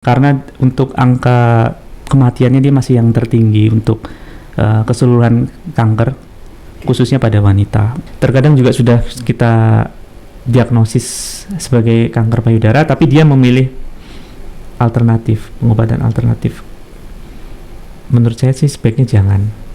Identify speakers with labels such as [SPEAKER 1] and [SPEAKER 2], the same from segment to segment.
[SPEAKER 1] Karena untuk angka kematiannya dia masih yang tertinggi untuk keseluruhan kanker, khususnya pada wanita. Terkadang juga sudah kita diagnosis sebagai kanker payudara, tapi dia memilih alternatif, pengobatan alternatif. Menurut saya sih sebaiknya jangan.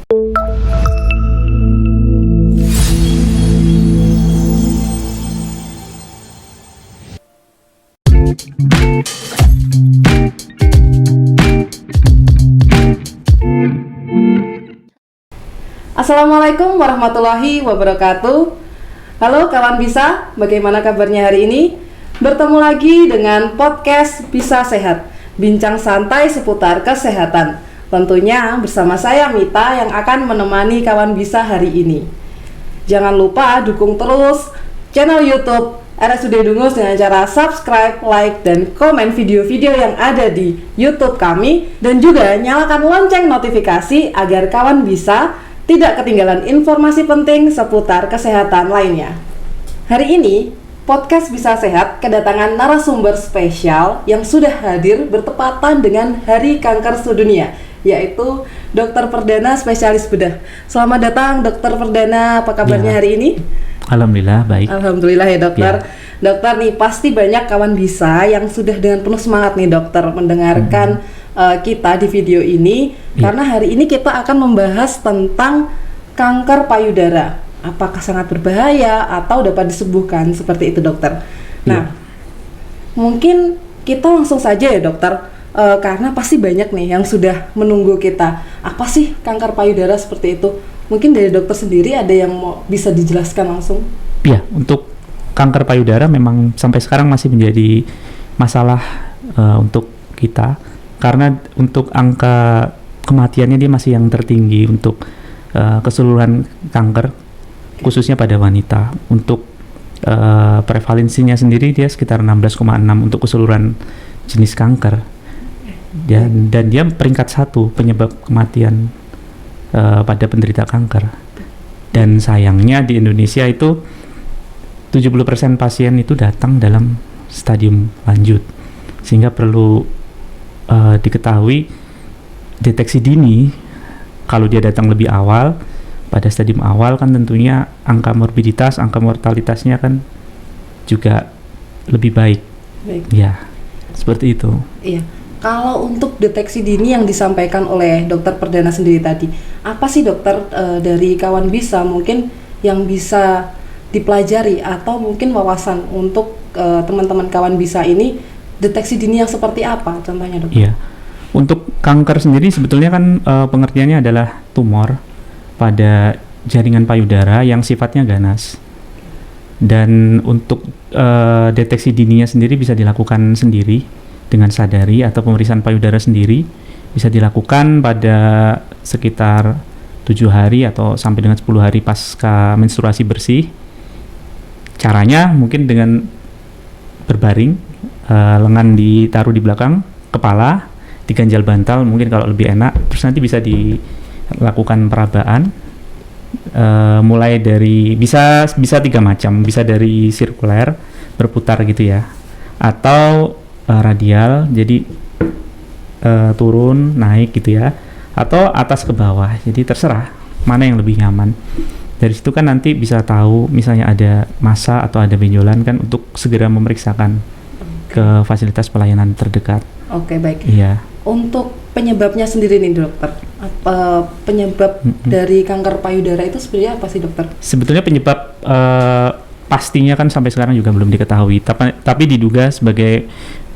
[SPEAKER 2] Assalamualaikum warahmatullahi wabarakatuh. Halo kawan Bisa, bagaimana kabarnya hari ini? Bertemu lagi dengan podcast Bisa Sehat, bincang santai seputar kesehatan. Tentunya bersama saya Mita yang akan menemani kawan Bisa hari ini. Jangan lupa dukung terus channel YouTube RSUD Dungus dengan cara subscribe, like, dan komen video-video yang ada di YouTube kami, dan juga nyalakan lonceng notifikasi agar kawan Bisa tidak ketinggalan informasi penting seputar kesehatan lainnya. Hari ini, podcast Bisa Sehat kedatangan narasumber spesial yang sudah hadir bertepatan dengan Hari Kanker Sedunia, yaitu Dr. Perdana spesialis bedah. Selamat datang Dr. Perdana, apa kabarnya hari ini?
[SPEAKER 1] Alhamdulillah baik.
[SPEAKER 2] Alhamdulillah ya dokter. Dokter nih, pasti banyak kawan Bisa yang sudah dengan penuh semangat nih dokter mendengarkan kita di video ini, karena hari ini kita akan membahas tentang kanker payudara. Apakah sangat berbahaya atau dapat disembuhkan, seperti itu dokter. Nah, mungkin kita langsung saja ya dokter, karena pasti banyak nih yang sudah menunggu kita. Apa sih kanker payudara seperti itu? Mungkin dari dokter sendiri ada yang mau bisa dijelaskan langsung? Iya,
[SPEAKER 1] untuk kanker payudara memang sampai sekarang masih menjadi masalah untuk kita. Karena untuk angka kematiannya dia masih yang tertinggi untuk keseluruhan kanker, khususnya pada wanita. Untuk prevalensinya sendiri dia sekitar 16,6 untuk keseluruhan jenis kanker. Dan dia peringkat 1 penyebab kematian pada penderita kanker. Dan sayangnya di Indonesia itu 70% pasien itu datang dalam stadium lanjut, sehingga perlu diketahui deteksi dini. Kalau dia datang lebih awal, pada stadium awal kan tentunya angka morbiditas, angka mortalitasnya kan juga lebih baik. Ya, seperti itu.
[SPEAKER 2] Iya. Kalau untuk deteksi dini yang disampaikan oleh Dokter Perdana sendiri tadi, apa sih dokter dari kawan Bisa mungkin yang bisa dipelajari atau mungkin wawasan untuk teman-teman kawan Bisa ini, deteksi dini yang seperti apa contohnya dokter?
[SPEAKER 1] Iya, untuk kanker sendiri sebetulnya kan pengertiannya adalah tumor pada jaringan payudara yang sifatnya ganas. Dan untuk deteksi dininya sendiri bisa dilakukan sendiri dengan sadari, atau pemeriksaan payudara sendiri bisa dilakukan pada sekitar 7 hari atau sampai dengan 10 hari pasca menstruasi bersih. Caranya mungkin dengan berbaring, lengan ditaruh di belakang kepala, diganjal bantal mungkin kalau lebih enak. Terus nanti bisa dilakukan perabaan, mulai dari bisa 3 macam, bisa dari sirkuler berputar gitu ya, atau radial, jadi turun naik gitu ya, atau atas ke bawah. Jadi terserah mana yang lebih nyaman. Dari situ kan nanti bisa tahu misalnya ada massa atau ada benjolan kan, untuk segera memeriksakan ke fasilitas pelayanan terdekat.
[SPEAKER 2] Oke, baik.
[SPEAKER 1] Iya.
[SPEAKER 2] Untuk penyebabnya sendiri nih dokter, apa penyebab dari kanker payudara itu sebenarnya apa sih dokter?
[SPEAKER 1] Sebetulnya penyebab pastinya kan sampai sekarang juga belum diketahui, tapi diduga sebagai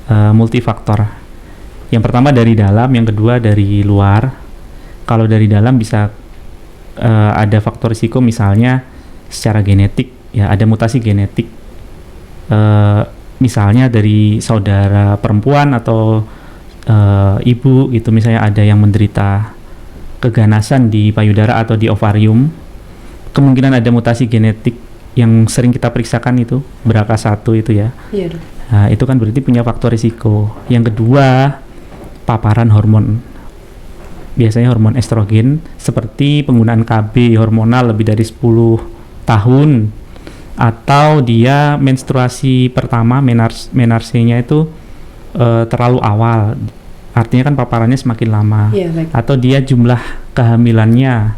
[SPEAKER 1] multifaktor. Yang pertama dari dalam, yang kedua dari luar. Kalau dari dalam bisa ada faktor risiko, misalnya secara genetik, ya ada mutasi genetik. Misalnya dari saudara perempuan atau ibu gitu, misalnya ada yang menderita keganasan di payudara atau di ovarium, kemungkinan ada mutasi genetik yang sering kita periksakan itu, BRCA1 itu ya.
[SPEAKER 2] Iya dok.
[SPEAKER 1] Nah, itu kan berarti punya faktor risiko. Yang kedua, paparan hormon. Biasanya hormon estrogen, seperti penggunaan KB hormonal lebih dari 10 tahun, atau dia menstruasi pertama, menarsinya itu terlalu awal, artinya kan paparannya semakin lama,
[SPEAKER 2] Iya, baik.
[SPEAKER 1] atau dia jumlah kehamilannya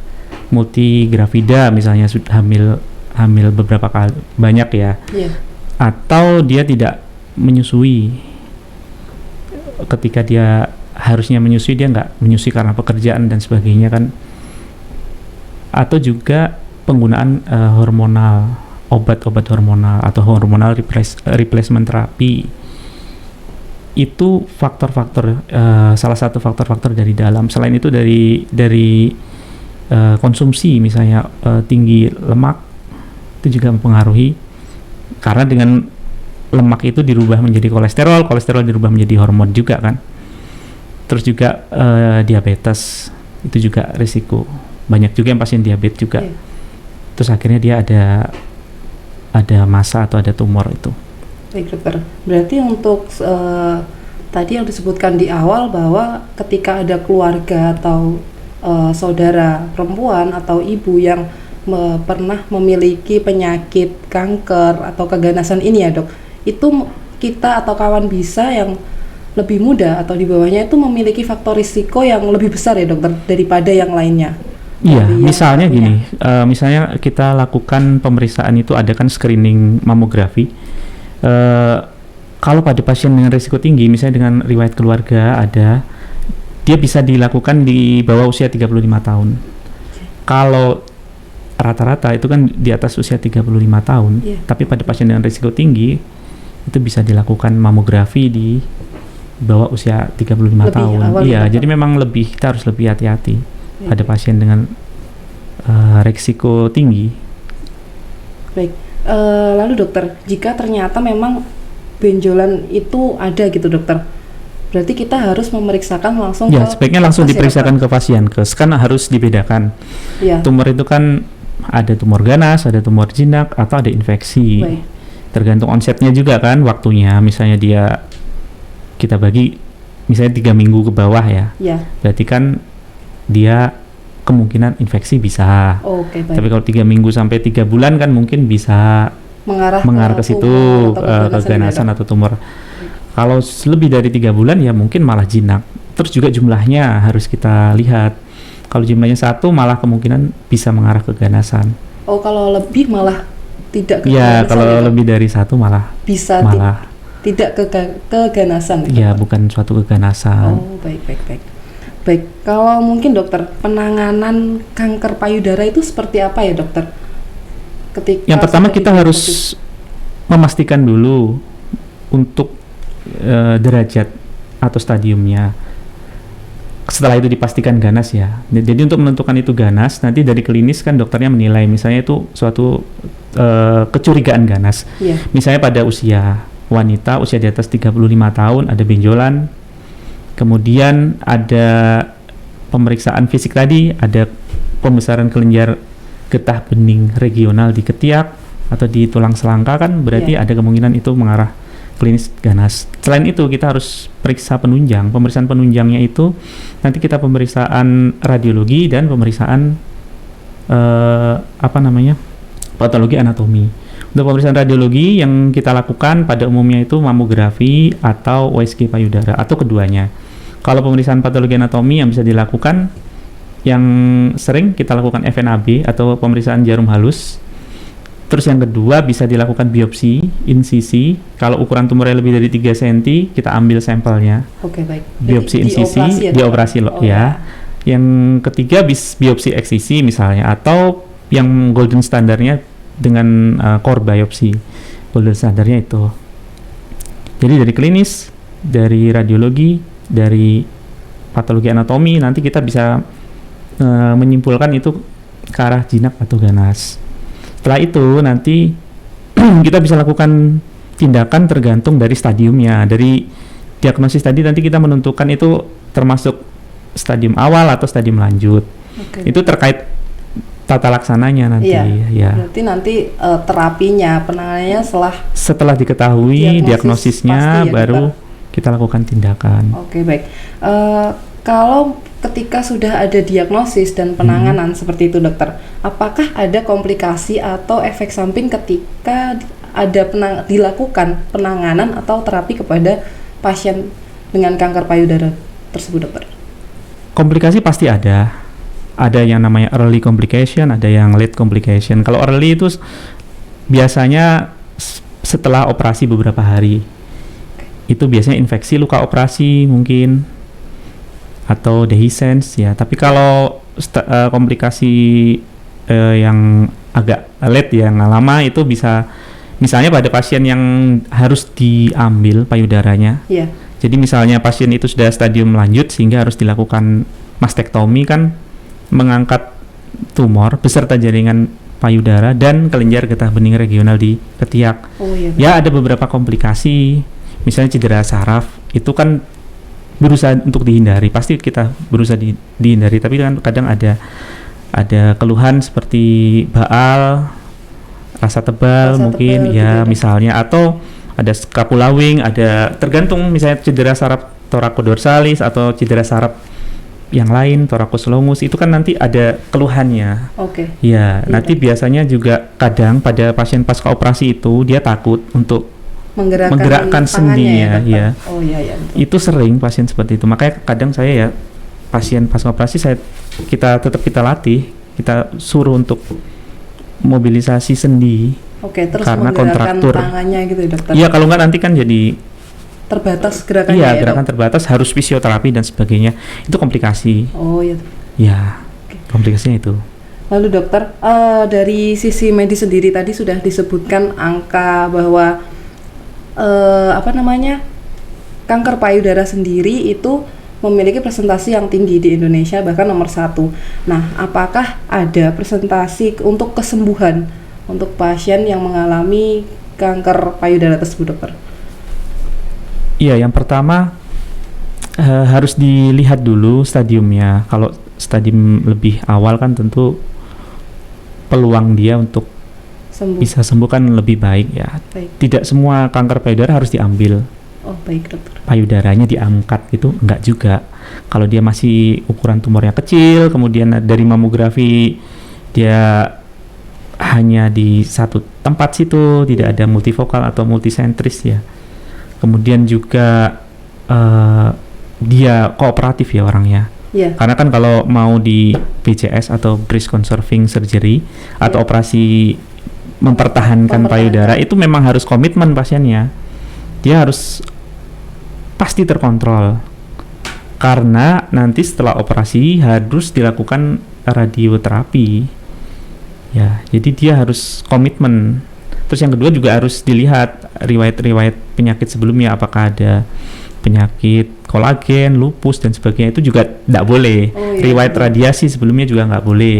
[SPEAKER 1] multigravida, misalnya sudah hamil beberapa kali banyak ya,
[SPEAKER 2] Iya.
[SPEAKER 1] atau dia tidak menyusui. Ketika dia harusnya menyusui, dia nggak menyusui karena pekerjaan dan sebagainya kan. Atau juga penggunaan hormonal, obat-obat hormonal atau hormonal replacement terapi. Itu faktor-faktor, salah satu faktor-faktor dari dalam. Selain itu dari konsumsi, misalnya tinggi lemak, itu juga mempengaruhi, karena dengan lemak itu dirubah menjadi kolesterol, kolesterol dirubah menjadi hormon juga kan. Terus juga diabetes, itu juga risiko. Banyak juga yang pasien diabetes juga.
[SPEAKER 2] Iya.
[SPEAKER 1] Terus akhirnya dia ada massa atau ada tumor itu.
[SPEAKER 2] Baik dokter, berarti untuk tadi yang disebutkan di awal bahwa ketika ada keluarga atau saudara perempuan atau ibu yang pernah memiliki penyakit kanker atau keganasan ini ya dok, itu kita atau kawan bisa yang lebih muda atau di bawahnya itu memiliki faktor risiko yang lebih besar ya dokter daripada yang lainnya.
[SPEAKER 1] Iya,
[SPEAKER 2] Dari yang
[SPEAKER 1] misalnya
[SPEAKER 2] punya.
[SPEAKER 1] gini, misalnya kita lakukan pemeriksaan itu, ada kan screening mamografi. Kalau pada pasien dengan risiko tinggi, misalnya dengan riwayat keluarga ada, dia bisa dilakukan di bawah usia 35 tahun. Kalau rata-rata itu kan di atas usia 35 tahun,
[SPEAKER 2] Iya.
[SPEAKER 1] tapi pada pasien dengan risiko tinggi itu bisa dilakukan mamografi di bawah usia 35
[SPEAKER 2] Lebih
[SPEAKER 1] tahun.
[SPEAKER 2] awal
[SPEAKER 1] Iya,
[SPEAKER 2] ya,
[SPEAKER 1] jadi memang kita harus lebih hati-hati
[SPEAKER 2] Baik.
[SPEAKER 1] pada pasien dengan risiko tinggi.
[SPEAKER 2] Baik, lalu dokter, jika ternyata memang benjolan itu ada gitu dokter, berarti kita harus memeriksakan langsung
[SPEAKER 1] Ya,
[SPEAKER 2] ke
[SPEAKER 1] sebaiknya langsung
[SPEAKER 2] puskesmas ya,
[SPEAKER 1] diperiksakan ke Pasienkes, karena harus dibedakan.
[SPEAKER 2] dokter? Iya.
[SPEAKER 1] Tumor itu kan ada tumor ganas, ada tumor jinak, atau ada infeksi.
[SPEAKER 2] Baik.
[SPEAKER 1] Tergantung onsetnya juga kan, waktunya. Misalnya kita bagi misalnya 3 minggu ke bawah ya,
[SPEAKER 2] Ya.
[SPEAKER 1] berarti kan dia kemungkinan infeksi bisa.
[SPEAKER 2] Oke, baik.
[SPEAKER 1] Tapi kalau 3 minggu sampai 3 bulan kan mungkin bisa mengarah ke situ,
[SPEAKER 2] tumor atau
[SPEAKER 1] keganasan
[SPEAKER 2] ya,
[SPEAKER 1] atau tumor. Kalau lebih dari 3 bulan ya mungkin malah jinak. Terus juga jumlahnya harus kita lihat. Kalau jumlahnya 1 malah kemungkinan bisa mengarah ke keganasan.
[SPEAKER 2] Dok? Oh, kalau lebih malah tidak ke
[SPEAKER 1] Ya,
[SPEAKER 2] keganasan
[SPEAKER 1] kalau
[SPEAKER 2] ya, Dok?
[SPEAKER 1] lebih dari 1 malah
[SPEAKER 2] bisa
[SPEAKER 1] malah
[SPEAKER 2] tidak ke keganasan gitu,
[SPEAKER 1] ya
[SPEAKER 2] Dok?
[SPEAKER 1] bukan suatu keganasan.
[SPEAKER 2] Oh, baik. Baik, kalau mungkin dokter, penanganan kanker payudara itu seperti apa ya dokter? Ketika
[SPEAKER 1] Yang pertama
[SPEAKER 2] sudah
[SPEAKER 1] kita harus memastikan dulu untuk derajat atau stadiumnya. Setelah itu dipastikan ganas ya. Jadi untuk menentukan itu ganas, nanti dari klinis kan dokternya menilai, misalnya itu suatu kecurigaan ganas.
[SPEAKER 2] Iya.
[SPEAKER 1] Misalnya pada usia wanita, usia di atas 35 tahun, ada benjolan, kemudian ada pemeriksaan fisik tadi, ada pembesaran kelenjar getah bening regional di ketiak atau di tulang selangka, kan berarti
[SPEAKER 2] Iya.
[SPEAKER 1] ada kemungkinan itu mengarah klinis ganas. Selain itu kita harus periksa penunjang. Pemeriksaan penunjangnya itu nanti kita pemeriksaan radiologi dan pemeriksaan patologi anatomi. Untuk pemeriksaan radiologi yang kita lakukan pada umumnya itu mamografi atau USG payudara atau keduanya. Kalau pemeriksaan patologi anatomi yang bisa dilakukan, yang sering kita lakukan FNAB atau pemeriksaan jarum halus. Terus yang kedua bisa dilakukan biopsi insisi. Kalau ukuran tumornya lebih dari 3 cm, kita ambil sampelnya.
[SPEAKER 2] Oke, baik.
[SPEAKER 1] Biopsi
[SPEAKER 2] Jadi
[SPEAKER 1] insisi,
[SPEAKER 2] dioperasi ya,
[SPEAKER 1] dioperasi
[SPEAKER 2] dokter?
[SPEAKER 1] loh
[SPEAKER 2] Oh,
[SPEAKER 1] ya. Yang ketiga biopsi eksisi misalnya, atau yang golden standarnya dengan core biopsi. Golden standarnya itu. Jadi dari klinis, dari radiologi, dari patologi anatomi, nanti kita bisa menyimpulkan itu ke arah jinak atau ganas. Setelah itu nanti kita bisa lakukan tindakan tergantung dari stadiumnya. Dari diagnosis tadi nanti kita menentukan itu termasuk stadium awal atau stadium lanjut.
[SPEAKER 2] Oke.
[SPEAKER 1] Itu terkait tata laksananya nanti.
[SPEAKER 2] Iya.
[SPEAKER 1] Ya.
[SPEAKER 2] Berarti nanti terapinya, penanganannya
[SPEAKER 1] Setelah diketahui
[SPEAKER 2] Diagnosis
[SPEAKER 1] diagnosisnya,
[SPEAKER 2] pasti ya,
[SPEAKER 1] baru kita lakukan tindakan.
[SPEAKER 2] Oke, baik. Kalau ketika sudah ada diagnosis dan penanganan seperti itu dokter, apakah ada komplikasi atau efek samping ketika ada dilakukan penanganan atau terapi kepada pasien dengan kanker payudara tersebut, dokter?
[SPEAKER 1] Komplikasi pasti ada. Ada yang namanya early complication, ada yang late complication. Kalau early itu biasanya setelah operasi beberapa hari. Itu biasanya infeksi luka operasi mungkin atau dehiscence ya. Tapi kalau komplikasi yang agak late yang lama itu bisa misalnya pada pasien yang harus diambil payudaranya.
[SPEAKER 2] Iya.
[SPEAKER 1] Jadi misalnya pasien itu sudah stadium lanjut sehingga harus dilakukan mastektomi, kan mengangkat tumor beserta jaringan payudara dan kelenjar getah bening regional di ketiak.
[SPEAKER 2] Oh iya.
[SPEAKER 1] Ya ada beberapa komplikasi, misalnya cedera saraf, itu kan berusaha untuk dihindari, pasti kita berusaha dihindari, tapi kan kadang ada keluhan seperti baal, rasa tebal mungkin ya misalnya, atau ada scapula-wing, ada tergantung misalnya cedera saraf thoracodorsales atau cedera saraf yang lain, thorax longus, itu kan nanti ada keluhannya.
[SPEAKER 2] Oke.
[SPEAKER 1] Ya, nanti biasanya juga kadang pada pasien pasca operasi itu dia takut untuk menggerakkan sendinya, ya.
[SPEAKER 2] Oh iya ya. Betul.
[SPEAKER 1] Itu sering pasien seperti itu. Makanya kadang saya ya pasien pasca operasi kita latih, kita suruh untuk mobilisasi sendi.
[SPEAKER 2] Oke, terus
[SPEAKER 1] karena
[SPEAKER 2] menggerakkan
[SPEAKER 1] kontraktur
[SPEAKER 2] tangannya gitu, dokter.
[SPEAKER 1] Iya, kalau nggak nanti kan jadi
[SPEAKER 2] terbatas gerakannya.
[SPEAKER 1] Iya, gerakan terbatas, harus fisioterapi dan sebagainya. Itu komplikasi.
[SPEAKER 2] Oh iya.
[SPEAKER 1] Ya, komplikasinya itu.
[SPEAKER 2] Lalu dokter, dari sisi medis sendiri tadi sudah disebutkan angka bahwa kanker payudara sendiri itu memiliki presentasi yang tinggi di Indonesia, bahkan nomor 1. Nah, apakah ada presentasi untuk kesembuhan untuk pasien yang mengalami kanker payudara tersebut, dokter?
[SPEAKER 1] Iya, yang pertama harus dilihat dulu stadiumnya. Kalau stadium lebih awal kan tentu peluang dia untuk bisa sembuh kan lebih baik ya.
[SPEAKER 2] Baik.
[SPEAKER 1] Tidak semua kanker payudara harus diambil.
[SPEAKER 2] Oh baik, dokter.
[SPEAKER 1] Payudaranya diangkat gitu, enggak juga. Kalau dia masih ukuran tumornya kecil, kemudian dari mamografi dia hanya di satu tempat situ, tidak ada multifokal atau multisentris ya. Kemudian juga dia kooperatif ya orangnya.
[SPEAKER 2] Yeah.
[SPEAKER 1] Karena kan kalau mau di BCS atau breast conserving surgery atau operasi mempertahankan payudara, itu memang harus komitmen pasiennya. Dia harus pasti terkontrol. Karena nanti setelah operasi harus dilakukan radioterapi. Ya, jadi dia harus komitmen. Terus yang kedua juga harus dilihat riwayat penyakit sebelumnya, apakah ada penyakit kolagen, lupus dan sebagainya, itu juga tidak boleh. Riwayat radiasi sebelumnya juga nggak boleh.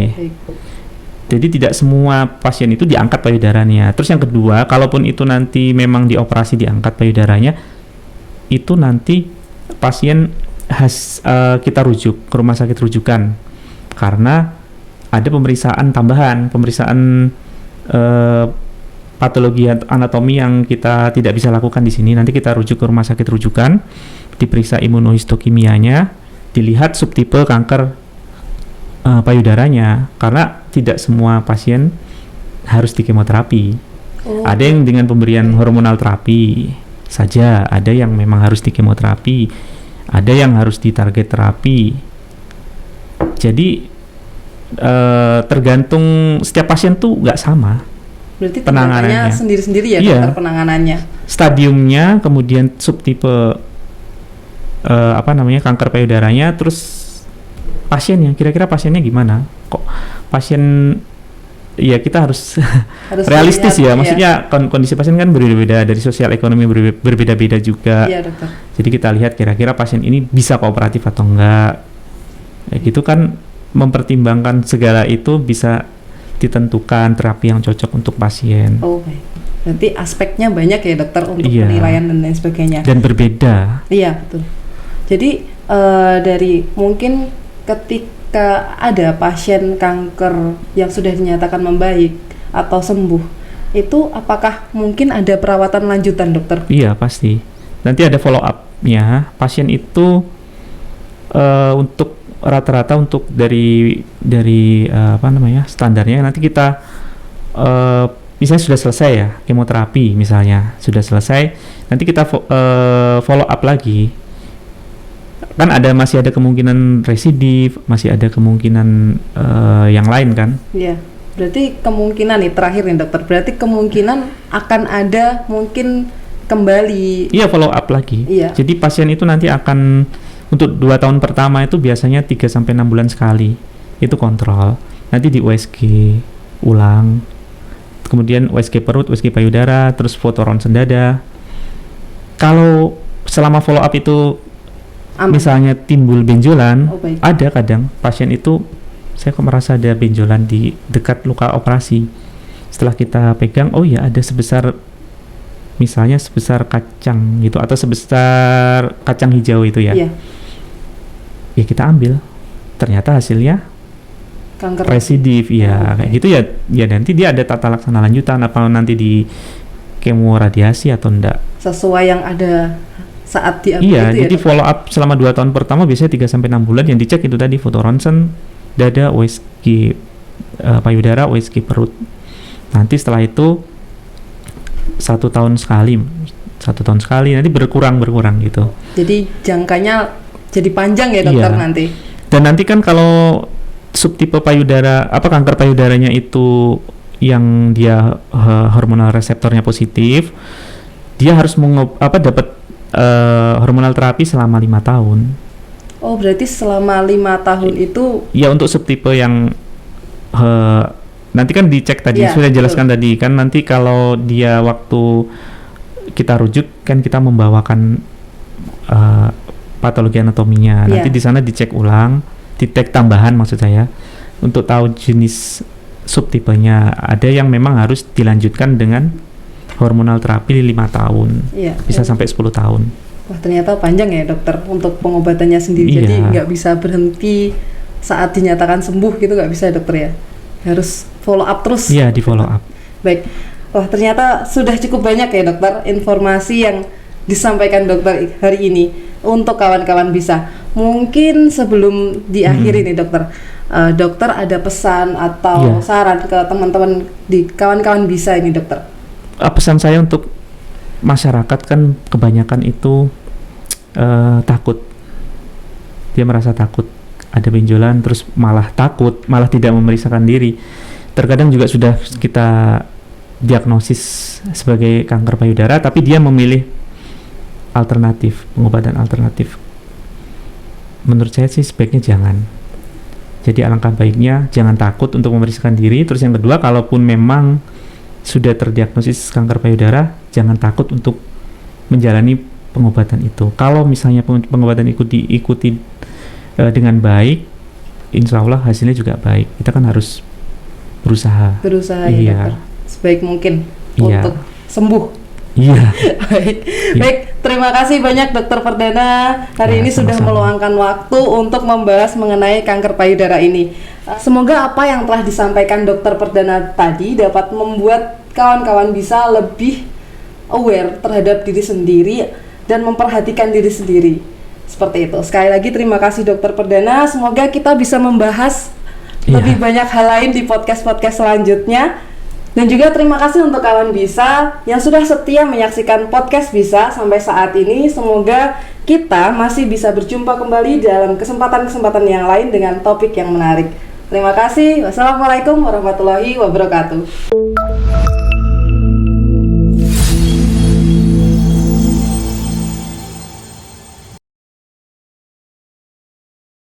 [SPEAKER 1] Jadi tidak semua pasien itu diangkat payudaranya. Terus yang kedua, kalaupun itu nanti memang dioperasi diangkat payudaranya, itu nanti pasien kita rujuk ke rumah sakit rujukan karena ada pemeriksaan tambahan, pemeriksaan patologi anatomi yang kita tidak bisa lakukan di sini. Nanti kita rujuk ke rumah sakit rujukan, diperiksa imunohistokimianya, dilihat subtipe kanker payudaranya, karena tidak semua pasien harus di kemoterapi. Ada yang dengan pemberian hormonal terapi saja, ada yang memang harus di kemoterapi, ada yang harus di target terapi. Jadi tergantung setiap pasien tuh nggak sama.
[SPEAKER 2] Berarti penanganannya sendiri-sendiri ya,
[SPEAKER 1] iya,
[SPEAKER 2] dokter, penanganannya.
[SPEAKER 1] Stadiumnya, kemudian subtipe kanker payudaranya, terus pasiennya, kira-kira pasiennya gimana? Kok pasien, ya kita harus realistis ya, maksudnya kondisi pasien kan berbeda-beda, dari sosial ekonomi berbeda-beda juga.
[SPEAKER 2] Iya, dokter.
[SPEAKER 1] Jadi kita lihat kira-kira pasien ini bisa kooperatif atau enggak. Ya gitu kan, mempertimbangkan segala itu bisa ditentukan terapi yang cocok untuk pasien.
[SPEAKER 2] Oh, baik. Berarti aspeknya banyak ya, dokter, untuk penilaian dan lain sebagainya.
[SPEAKER 1] Dan berbeda.
[SPEAKER 2] Iya, betul. Jadi dari mungkin ketika ada pasien kanker yang sudah dinyatakan membaik atau sembuh, itu apakah mungkin ada perawatan lanjutan, dokter?
[SPEAKER 1] Iya, pasti. Nanti ada follow up-nya. Pasien itu untuk rata-rata dari standarnya nanti kita misalnya sudah selesai ya kemoterapi, misalnya sudah selesai, nanti kita follow up lagi, kan masih ada kemungkinan residif, masih ada kemungkinan yang lain kan.
[SPEAKER 2] Iya, berarti kemungkinan nih terakhir nih dokter, berarti kemungkinan akan ada mungkin kembali.
[SPEAKER 1] Iya, follow up lagi.
[SPEAKER 2] Iya.
[SPEAKER 1] Jadi pasien itu nanti akan untuk 2 tahun pertama itu biasanya 3-6 bulan sekali itu kontrol, nanti di USG ulang, kemudian USG perut, USG payudara, terus foto ronsen dada. Kalau selama follow up itu misalnya timbul benjolan, ada kadang pasien itu saya kok merasa ada benjolan di dekat luka operasi. Setelah kita pegang, oh ya ada misalnya sebesar kacang gitu, atau sebesar kacang hijau itu ya.
[SPEAKER 2] Iya.
[SPEAKER 1] Ya kita ambil, ternyata hasilnya
[SPEAKER 2] kanker
[SPEAKER 1] residif ya, kayak gitu ya. Ya nanti dia ada tata laksana lanjutan, apa nanti di kemo radiasi atau enggak,
[SPEAKER 2] sesuai yang ada saat diambil.
[SPEAKER 1] Iya,
[SPEAKER 2] itu
[SPEAKER 1] jadi follow up selama 2 tahun pertama biasanya 3-6 bulan, yang dicek itu tadi foto ronsen dada, USG payudara, USG perut. Nanti setelah itu 1 tahun sekali, nanti berkurang gitu.
[SPEAKER 2] Jadi jangkanya jadi panjang ya dokter. Iya. Nanti.
[SPEAKER 1] Dan nanti kan kalau subtipe payudara, kanker payudaranya itu yang dia hormonal reseptornya positif, dia harus dapat hormonal terapi selama 5 tahun.
[SPEAKER 2] Oh, berarti selama 5 tahun itu?
[SPEAKER 1] Ya, untuk subtipe yang nanti kan dicek tadi, sudah jelaskan tadi kan, nanti kalau dia waktu kita rujuk kan kita membawakan patologi anatominya. Nanti di sana dicek ulang, dicek tambahan maksud saya, untuk tahu jenis subtipenya. Ada yang memang harus dilanjutkan dengan hormonal terapi 5 tahun, bisa sampai 10 tahun.
[SPEAKER 2] Wah, ternyata panjang ya dokter untuk pengobatannya sendiri. Jadi nggak bisa berhenti saat dinyatakan sembuh gitu, nggak bisa dokter ya, harus follow up terus.
[SPEAKER 1] Iya, di follow up.
[SPEAKER 2] Baik, wah ternyata sudah cukup banyak ya dokter informasi yang disampaikan dokter hari ini untuk kawan-kawan bisa. Mungkin sebelum diakhiri nih dokter, dokter ada pesan atau saran ke teman-teman di kawan-kawan bisa ini dokter?
[SPEAKER 1] Pesan saya untuk masyarakat kan kebanyakan itu takut, dia merasa takut ada benjolan, terus malah tidak memeriksakan diri. Terkadang juga sudah kita diagnosis sebagai kanker payudara, tapi dia memilih pengobatan alternatif. Menurut saya sih sebaiknya jangan. Jadi alangkah baiknya jangan takut untuk memeriksakan diri. Terus yang kedua, kalaupun memang sudah terdiagnosis kanker payudara, jangan takut untuk menjalani pengobatan itu. Kalau misalnya pengobatan itu diikuti dengan baik, insya Allah hasilnya juga baik. Kita kan harus berusaha ya dokter, sebaik mungkin untuk sembuh.
[SPEAKER 2] Iya. Baik, terima kasih banyak Dokter Perdana hari ini sudah meluangkan waktu untuk membahas mengenai kanker payudara ini. Semoga apa yang telah disampaikan Dokter Perdana tadi dapat membuat kawan-kawan bisa lebih aware terhadap diri sendiri dan memperhatikan diri sendiri. Seperti itu. Sekali lagi terima kasih Dokter Perdana. Semoga kita bisa membahas lebih banyak hal lain di podcast-podcast selanjutnya. Dan juga terima kasih untuk kawan Bisa yang sudah setia menyaksikan podcast Bisa sampai saat ini. Semoga kita masih bisa berjumpa kembali dalam kesempatan-kesempatan yang lain dengan topik yang menarik. Terima kasih. Wassalamualaikum warahmatullahi wabarakatuh.